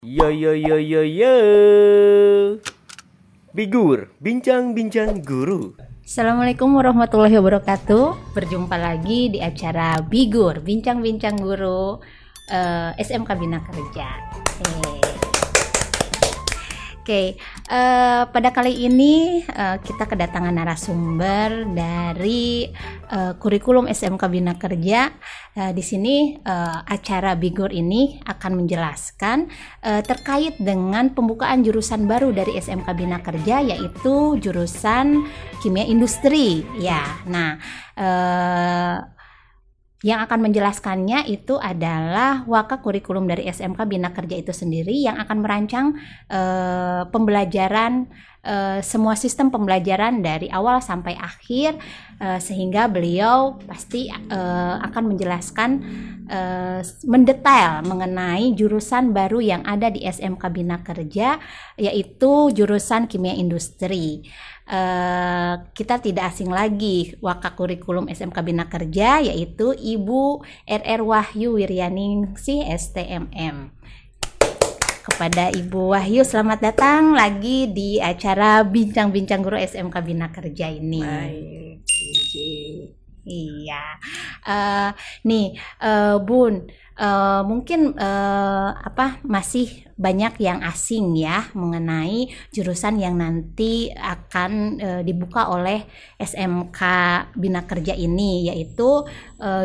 Yo yo yo yo yo. Bigur, bincang-bincang guru. Assalamualaikum warahmatullahi wabarakatuh. Berjumpa lagi di acara Bigur, bincang-bincang guru SMK Bina Kerja. Oke, pada kali ini kita kedatangan narasumber dari kurikulum SMK Bina Kerja. Di sini acara Bigur ini akan menjelaskan terkait dengan pembukaan jurusan baru dari SMK Bina Kerja, yaitu jurusan Kimia Industri. Ya, nah. Yang akan menjelaskannya itu adalah Waka Kurikulum dari SMK Bina Kerja itu sendiri yang akan merancang pembelajaran, semua sistem pembelajaran dari awal sampai akhir, sehingga beliau pasti akan menjelaskan mendetail mengenai jurusan baru yang ada di SMK Bina Kerja, yaitu jurusan Kimia Industri. Kita tidak asing lagi Waka Kurikulum SMK Bina Kerja, yaitu Ibu RR Wahyu Wiryaningsih STMM. Kepada Ibu Wahyu, selamat datang lagi di acara Bincang-Bincang Guru SMK Bina Kerja ini. Baik, Iya, Bun, mungkin masih banyak yang asing ya mengenai jurusan yang nanti akan dibuka oleh SMK Bina Kerja ini, yaitu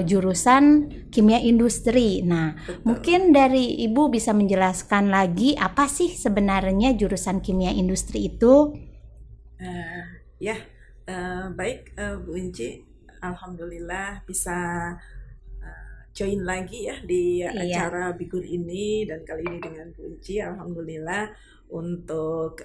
jurusan Kimia Industri. Nah, betul. Mungkin dari Ibu bisa menjelaskan lagi apa sih sebenarnya jurusan Kimia Industri itu? Baik, Bu Inci. Alhamdulillah bisa join lagi ya di acara Bigur ini, dan kali ini dengan Bu Inci. Alhamdulillah untuk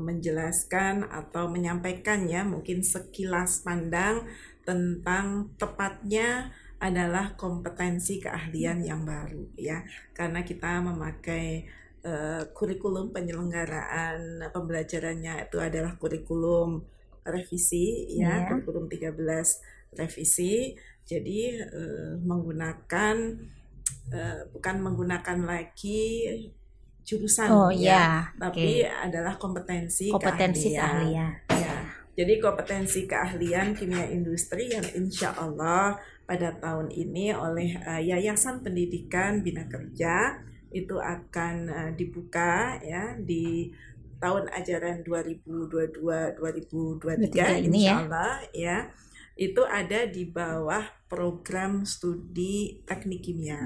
menjelaskan atau menyampaikan ya mungkin sekilas pandang tentang tepatnya adalah kompetensi keahlian yang baru ya, karena kita memakai kurikulum penyelenggaraan pembelajarannya itu adalah kurikulum revisi ya, kurikulum 13 revisi. Jadi bukan menggunakan lagi jurusan tapi adalah kompetensi keahlian. Ya. Jadi kompetensi keahlian kimia industri yang insya Allah pada tahun ini oleh Yayasan Pendidikan Bina Kerja itu akan dibuka ya di tahun ajaran 2022-2023 insya Allah ya. Itu ada di bawah program studi teknik kimia.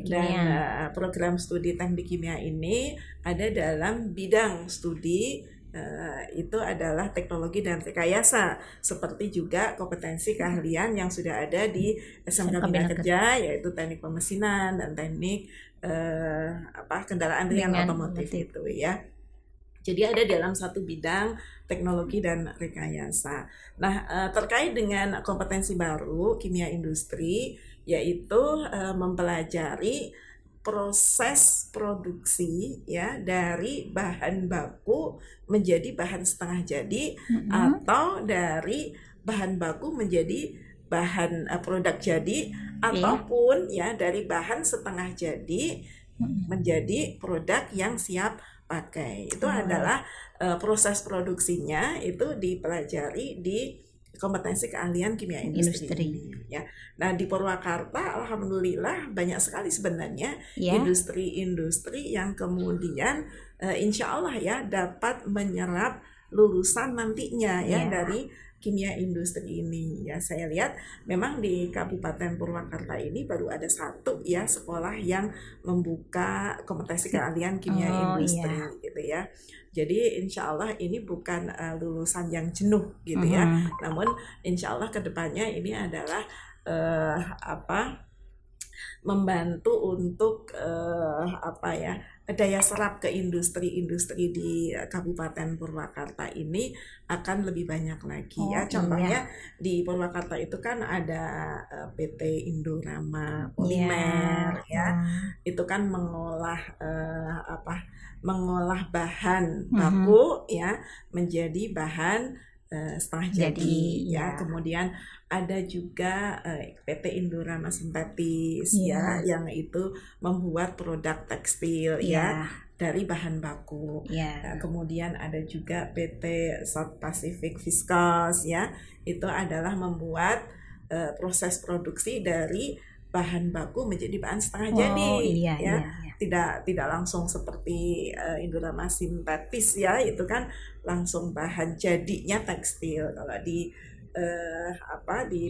Dan program studi teknik kimia ini ada dalam bidang studi itu adalah teknologi dan rekayasa, seperti juga kompetensi keahlian yang sudah ada di SMK Bina Kerja, yaitu teknik pemesinan dan teknik kendaraan ringan otomotif itu ya. Jadi ada dalam satu bidang teknologi dan rekayasa. Nah, terkait dengan kompetensi baru kimia industri, yaitu mempelajari proses produksi ya dari bahan baku menjadi bahan setengah jadi, atau dari bahan baku menjadi bahan produk jadi, ataupun ya dari bahan setengah jadi menjadi produk yang siap pakai. Itu adalah proses produksinya itu dipelajari di kompetensi keahlian kimia industri. Ya. Nah, di Purwakarta alhamdulillah banyak sekali sebenarnya industri-industri yang kemudian insya Allah ya dapat menyerap lulusan nantinya dari kimia industri ini ya. Saya lihat memang di Kabupaten Purwakarta ini baru ada satu ya sekolah yang membuka kompetensi keahlian kimia industri gitu ya. Jadi insya Allah ini bukan lulusan yang jenuh gitu ya, namun insya Allah kedepannya ini adalah membantu untuk daya serap ke industri-industri di Kabupaten Purwakarta ini akan lebih banyak lagi ya. Contohnya di Purwakarta itu kan ada PT Indorama Polimer itu kan mengolah mengolah bahan baku ya menjadi bahan setengah jadi ya. Kemudian ada juga PT Indorama Sintetis ya yang itu membuat produk tekstil ya. dari bahan baku. Nah, kemudian ada juga PT South Pacific Viscose ya, itu adalah membuat proses produksi dari bahan baku menjadi bahan setengah jadi ya. Tidak langsung seperti Indorama sintetis ya, itu kan langsung bahan jadinya tekstil. Kalau di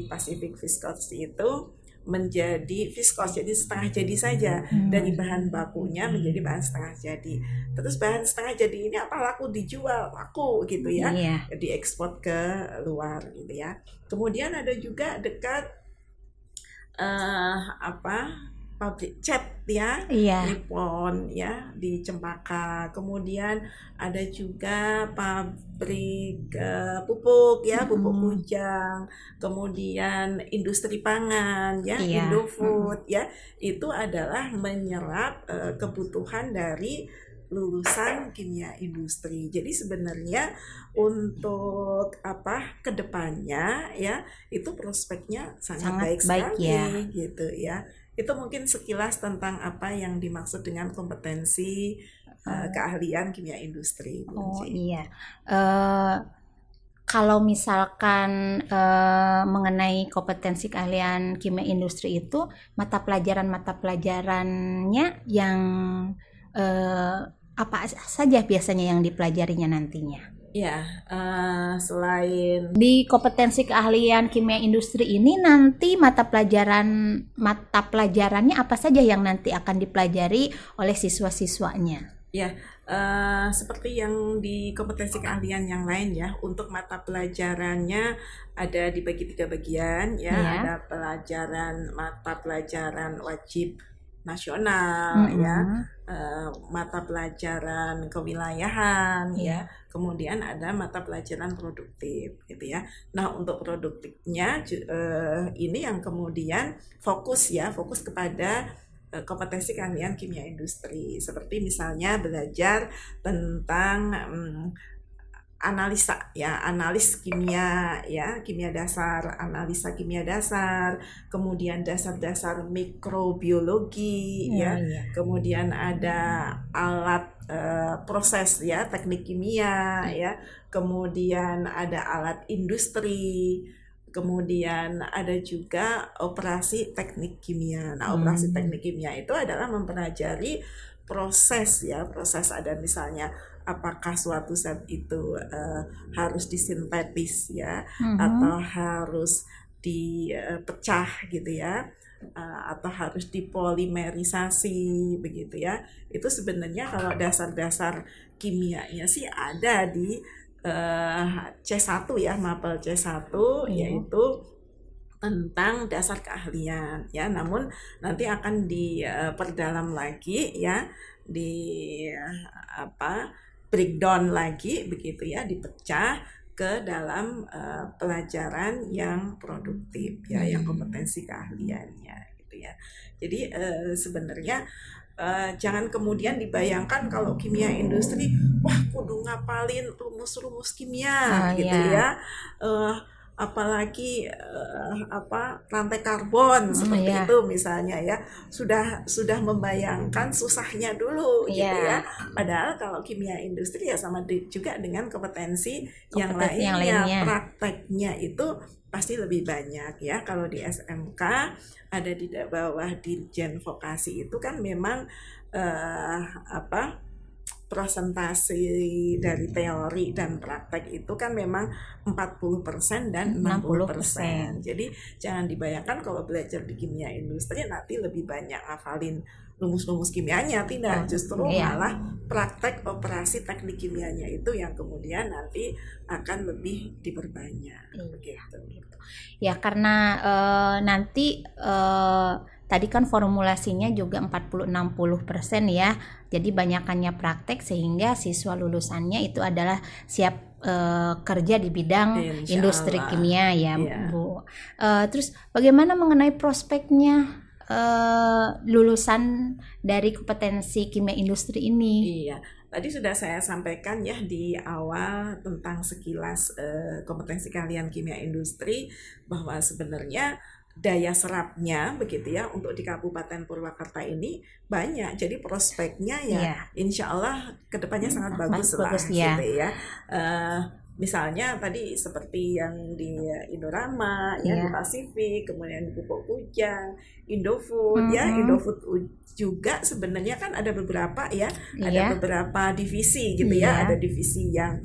Pacific Viscose itu menjadi viskos, jadi setengah jadi saja, dari bahan bakunya menjadi bahan setengah jadi. Terus bahan setengah jadi ini laku dijual, laku gitu ya, diekspor ke luar gitu ya. Kemudian ada juga dekat pabrik cat ya, Nippon ya di Cempaka. Kemudian ada juga pabrik pupuk ya, pupuk Kujang. Kemudian industri pangan ya, Indofood ya. Itu adalah menyerap kebutuhan dari lulusan kimia industri. Jadi sebenarnya untuk kedepannya ya, itu prospeknya sangat baik sekali gitu ya. Itu mungkin sekilas tentang apa yang dimaksud dengan kompetensi keahlian kimia industri. Kalau misalkan mengenai kompetensi keahlian kimia industri itu, mata pelajarannya yang apa saja biasanya yang dipelajarinya nantinya? Ya, selain di kompetensi keahlian kimia industri ini, nanti mata pelajarannya apa saja yang nanti akan dipelajari oleh siswa-siswanya? Ya, seperti yang di kompetensi keahlian yang lain ya, untuk mata pelajarannya ada dibagi 3 bagian ya. Ada mata pelajaran wajib nasional ya, mata pelajaran kewilayahan ya, kemudian ada mata pelajaran produktif gitu ya. Nah, untuk produktifnya ini yang kemudian fokus kepada kompetensi keahlian kimia industri, seperti misalnya belajar tentang analisa ya, analis kimia ya, analisa kimia dasar, kemudian dasar-dasar mikrobiologi kemudian ada alat proses ya, teknik kimia ya, kemudian ada alat industri, kemudian ada juga operasi teknik kimia. Nah, operasi teknik kimia itu adalah mempelajari proses ya, proses ada misalnya apakah suatu zat itu harus disintetis ya, atau harus dipecah gitu ya, atau harus dipolimerisasi begitu ya. Itu sebenarnya kalau dasar-dasar kimianya sih ada di C1 ya, mapel C1 yaitu tentang dasar keahlian ya. Namun nanti akan diperdalam lagi ya, di breakdown lagi begitu ya, dipecah ke dalam pelajaran yang produktif ya, yang kompetensi keahliannya gitu ya. Jadi sebenarnya jangan kemudian dibayangkan kalau kimia industri wah kudu ngapalin rumus-rumus kimia gitu ya. Apalagi rantai karbon seperti itu misalnya ya, sudah membayangkan susahnya dulu gitu ya. Padahal kalau kimia industri ya sama juga dengan kompetensi yang lainnya. Prakteknya itu pasti lebih banyak ya. Kalau di SMK ada di bawah Dirjen Vokasi itu kan memang presentasi dari teori dan praktek itu kan memang 40% dan 60%. Jadi jangan dibayangkan kalau belajar di kimia industri nanti lebih banyak ngafalin rumus-rumus kimianya, tidak, justru malah praktek operasi teknik kimianya itu yang kemudian nanti akan lebih diperbanyak. Begitu. Ya, karena nanti tadi kan formulasinya juga 40-60% ya. Jadi banyakannya praktek sehingga siswa lulusannya itu adalah siap kerja di bidang industri kimia ya, Bu. Terus bagaimana mengenai prospeknya lulusan dari kompetensi kimia industri ini? Iya, tadi sudah saya sampaikan ya di awal tentang sekilas kompetensi keahlian kimia industri, bahwa sebenarnya daya serapnya begitu ya untuk di Kabupaten Purwakarta ini banyak. Jadi prospeknya ya insya Allah kedepannya sangat bagus lah gitu ya. Misalnya tadi seperti yang di Indorama ya, di Pasifik, kemudian Pupuk Kujang, Indofood ya, Indofood juga sebenarnya kan ada beberapa ya, ada beberapa divisi gitu ya, ada divisi yang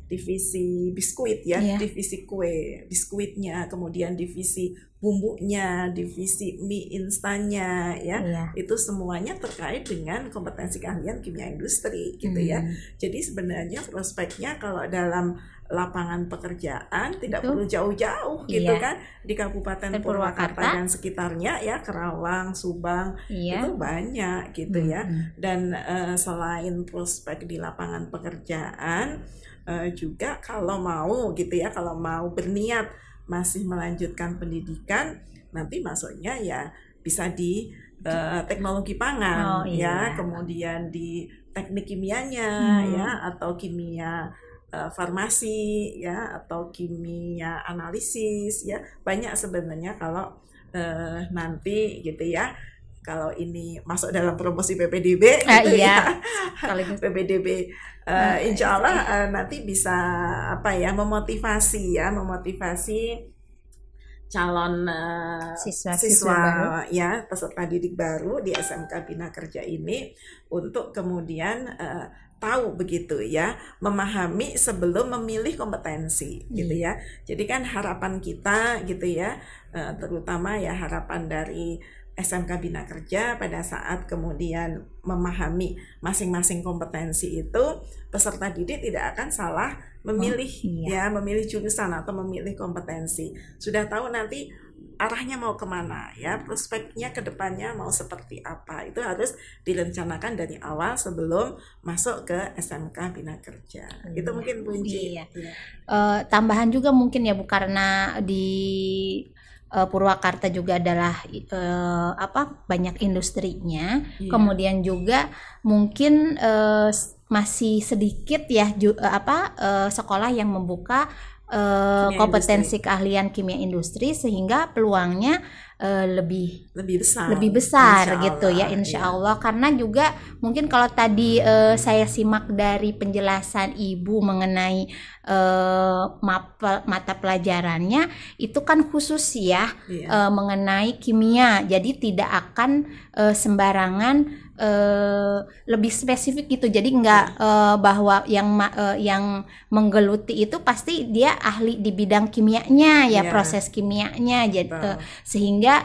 divisi biskuit ya, divisi kue, biskuitnya, kemudian divisi bumbunya, divisi mie instannya ya, itu semuanya terkait dengan kompetensi keahlian kimia industri gitu ya. Jadi sebenarnya prospeknya kalau dalam lapangan pekerjaan tidak perlu jauh-jauh gitu kan, di Kabupaten Purwakarta dan sekitarnya ya, Kerawang, Subang itu banyak gitu ya. Dan selain prospek di lapangan pekerjaan, juga kalau mau gitu ya, kalau mau berniat masih melanjutkan pendidikan, nanti masuknya ya bisa di teknologi pangan kemudian di teknik kimianya ya, atau kimia farmasi ya, atau kimia analisis ya, banyak sebenarnya kalau nanti gitu ya. Kalau ini masuk dalam promosi PPDB gitu ya, PPDB insya Allah nanti bisa memotivasi calon siswa ya, peserta didik baru di SMK Bina Kerja ini untuk kemudian tahu begitu ya, memahami sebelum memilih kompetensi gitu ya. Jadi kan harapan kita gitu ya, terutama ya harapan dari SMK Bina Kerja pada saat kemudian memahami masing-masing kompetensi itu, peserta didik tidak akan salah memilih memilih jurusan atau memilih kompetensi. Sudah tahu nanti arahnya mau kemana ya, prospeknya ke depannya mau seperti apa, itu harus direncanakan dari awal sebelum masuk ke SMK Bina Kerja. Itu mungkin kunci. Tambahan juga mungkin ya Bu, karena di Purwakarta juga adalah banyak industrinya, kemudian juga mungkin masih sedikit ya sekolah yang membuka kompetensi keahlian kimia industri, sehingga peluangnya lebih besar gitu ya, insya Allah. Karena juga mungkin kalau tadi saya simak dari penjelasan Ibu mengenai mata pelajarannya itu kan khusus ya, mengenai kimia, jadi tidak akan sembarangan lebih spesifik gitu. Jadi nggak bahwa yang menggeluti itu pasti dia ahli di bidang kimianya ya, proses kimianya. Jadi sehingga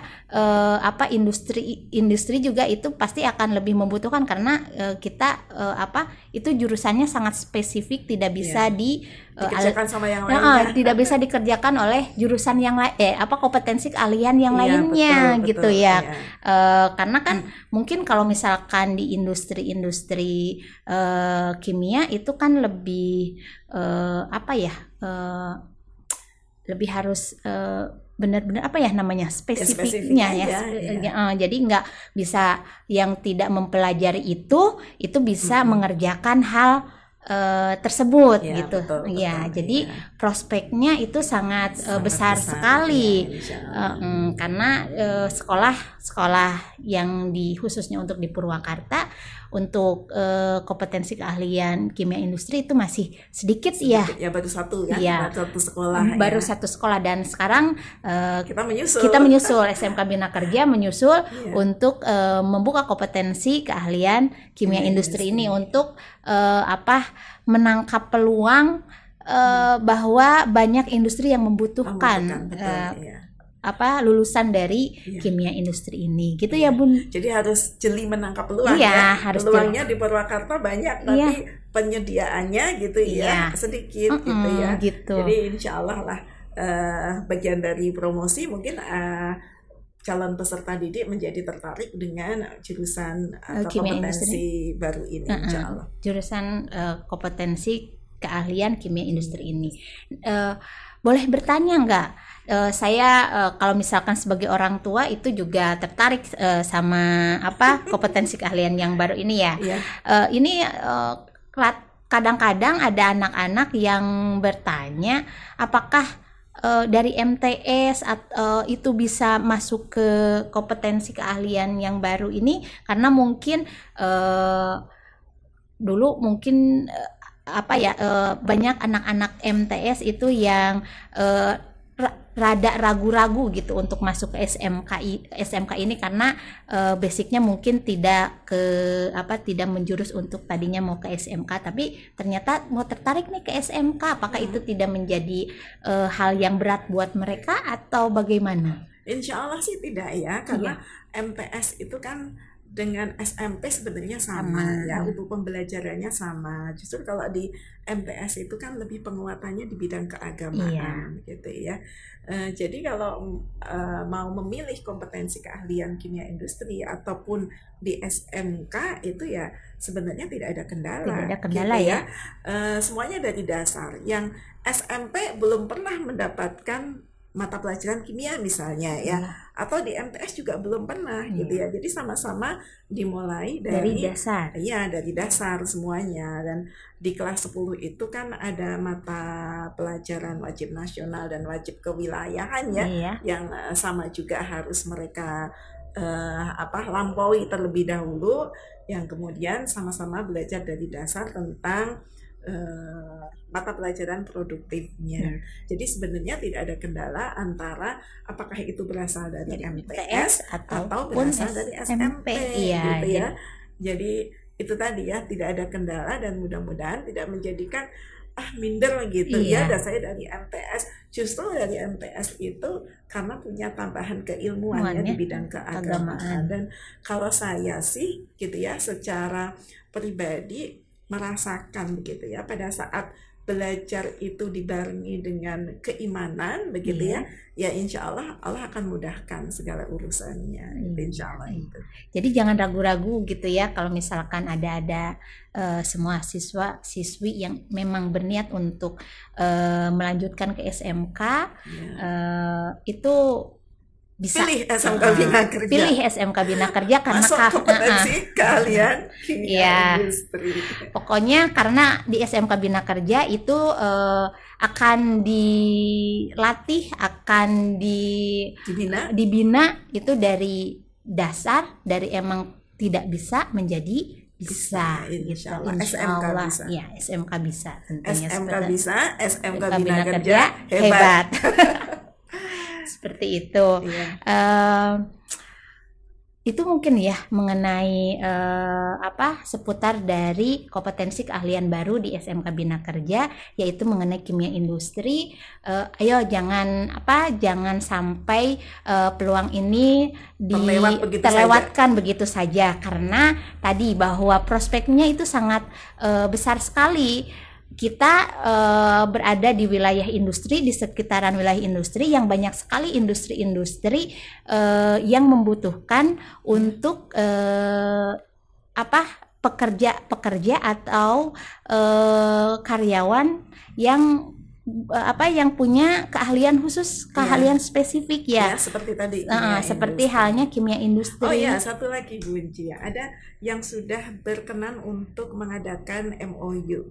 industri juga itu pasti akan lebih membutuhkan, karena kita itu jurusannya sangat spesifik, tidak bisa dikerjakan sama yang lainnya. Tidak bisa dikerjakan oleh jurusan yang lain, kompetensi keahlian yang lainnya betul, gitu ya. Karena kan mungkin kalau misalkan di industri kimia itu kan lebih lebih harus benar-benar spesifiknya ya. Jadi nggak bisa yang tidak mempelajari itu bisa mengerjakan hal tersebut gitu. Betul, jadi prospeknya itu sangat besar sekali, karena sekolah yang khususnya untuk di Purwakarta untuk kompetensi keahlian kimia industri itu masih sedikit ya. Baru satu kan, baru satu sekolah, dan sekarang kita menyusul SMK Bina Kerja menyusul untuk membuka kompetensi keahlian kimia industri ini untuk menangkap peluang bahwa banyak industri yang membutuhkan lulusan dari kimia industri ini gitu ya Bun. Jadi harus jeli menangkap peluang harus peluangnya di Purwakarta banyak, tapi penyediaannya gitu sedikit gitu. Jadi insya Allah lah bagian dari promosi mungkin calon peserta didik menjadi tertarik dengan jurusan atau kompetensi baru ini, insya Allah. Jurusan kompetensi keahlian kimia industri ini. Boleh bertanya nggak? Saya kalau misalkan sebagai orang tua itu juga tertarik sama kompetensi keahlian yang baru ini ya. Ini kadang-kadang ada anak-anak yang bertanya, apakah dari MTS itu bisa masuk ke kompetensi keahlian yang baru ini, karena mungkin dulu mungkin banyak anak-anak MTS itu yang rada ragu-ragu gitu untuk masuk ke SMK ini karena basicnya mungkin tidak menjurus untuk tadinya mau ke SMK, tapi ternyata mau tertarik nih ke SMK. Apakah itu tidak menjadi hal yang berat buat mereka atau bagaimana? Insya Allah sih tidak ya, karena MTS itu kan dengan SMP sebenarnya sama ya, untuk pembelajarannya sama. Justru kalau di MTS itu kan lebih penguatannya di bidang keagamaan gitu ya. Jadi kalau mau memilih kompetensi keahlian kimia industri ataupun di SMK itu ya sebenarnya tidak ada kendala. Tidak ada kendala gitu ya. Semuanya dari dasar. Yang SMP belum pernah mendapatkan mata pelajaran kimia misalnya ya, atau di MTS juga belum pernah gitu ya. Jadi sama-sama dimulai dari dasar. Iya, dari dasar semuanya. Dan di kelas 10 itu kan ada mata pelajaran wajib nasional dan wajib kewilayahan ya, yang sama juga harus mereka lampaui terlebih dahulu, yang kemudian sama-sama belajar dari dasar tentang mata pelajaran produktifnya. Jadi sebenarnya tidak ada kendala antara apakah itu berasal dari MTS atau berasal dari SMP gitu ya. Jadi itu tadi ya, tidak ada kendala dan mudah-mudahan tidak menjadikan minder gitu ya, dan saya dari MTS. Justru dari MTS itu karena punya tambahan keilmuannya di bidang keagamaan. Dan kalau saya sih gitu ya, secara pribadi merasakan begitu ya, pada saat belajar itu dibarengi dengan keimanan begitu ya insya Allah Allah akan mudahkan segala urusannya, insya Allah itu. Jadi jangan ragu-ragu gitu ya, kalau misalkan ada semua siswi yang memang berniat untuk melanjutkan ke SMK, itu bisa pilih SMK Bina Kerja. Pilih SMK Bina Kerja karena kompetensi keahlian kimia industri. Pokoknya karena di SMK Bina Kerja itu akan dilatih, akan dibina itu dari dasar, dari emang tidak bisa menjadi bisa gitu. Insya Allah. Bisa. Ya, SMK bisa tentunya. SMK bisa, SMK Bina Kerja hebat. Seperti itu. Itu mungkin ya mengenai seputar dari kompetensi keahlian baru di SMK Bina Kerja, yaitu mengenai kimia industri. Ayo jangan sampai peluang ini terlewatkan begitu saja, karena tadi bahwa prospeknya itu sangat besar sekali. Kita berada di wilayah industri, di sekitaran wilayah industri yang banyak sekali industri-industri yang membutuhkan untuk pekerja atau karyawan yang punya keahlian khusus, keahlian spesifik ya. Seperti tadi. Seperti halnya kimia industri. Oh ya, satu lagi Bu Unci ya. Ada yang sudah berkenan untuk mengadakan MOU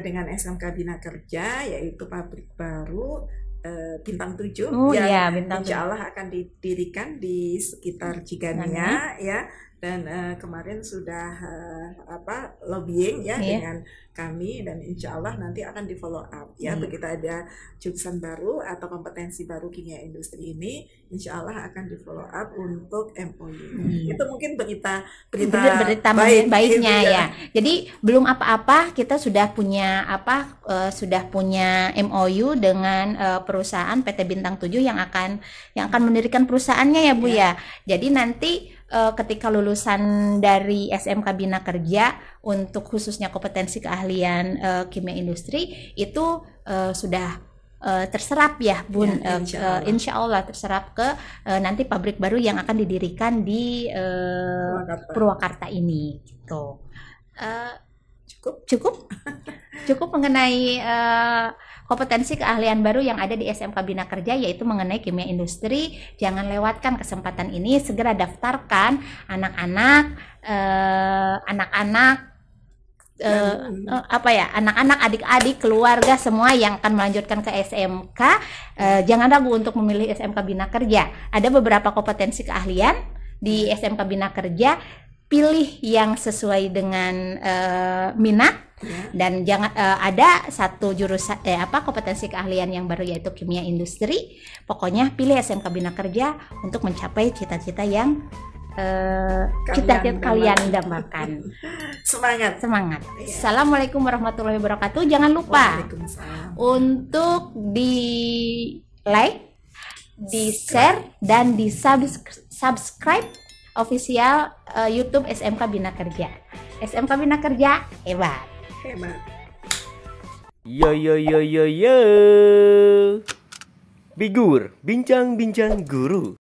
dengan SMK Bina Kerja, yaitu pabrik baru Bintang 7 insya Allah akan didirikan di sekitar Cigania ya. Dan kemarin sudah lobbying ya dengan kami, dan insya Allah nanti akan di follow up ya. Begitu ada jurusan baru atau kompetensi baru kimia industri ini, insya Allah akan di follow up untuk MOU. Itu mungkin berita baiknya ya. Jadi belum apa-apa, kita sudah punya MOU dengan perusahaan PT Bintang 7 yang akan mendirikan perusahaannya ya Bu ya. Jadi nanti ketika lulusan dari SMK Bina Kerja untuk khususnya kompetensi keahlian kimia industri itu sudah terserap ya Bun, insya Allah terserap ke nanti pabrik baru yang akan didirikan di Purwakarta ini gitu. Cukup mengenai kompetensi keahlian baru yang ada di SMK Bina Kerja, yaitu mengenai kimia industri. Jangan lewatkan kesempatan ini, segera daftarkan anak-anak anak-anak, adik-adik, keluarga semua yang akan melanjutkan ke SMK, jangan ragu untuk memilih SMK Bina Kerja. Ada beberapa kompetensi keahlian di SMK Bina Kerja. Pilih yang sesuai dengan minat. Dan jangan ada satu jurusan kompetensi keahlian yang baru, yaitu kimia industri. Pokoknya pilih SMK Bina Kerja untuk mencapai cita-cita yang kalian dambakan. Semangat. Ya. Assalamualaikum warahmatullahi wabarakatuh. Jangan lupa untuk di like, di share, dan di subscribe official YouTube SMK Bina Kerja. SMK Bina Kerja hebat. Yo yo yo yo yo. Bigur, bincang-bincang guru.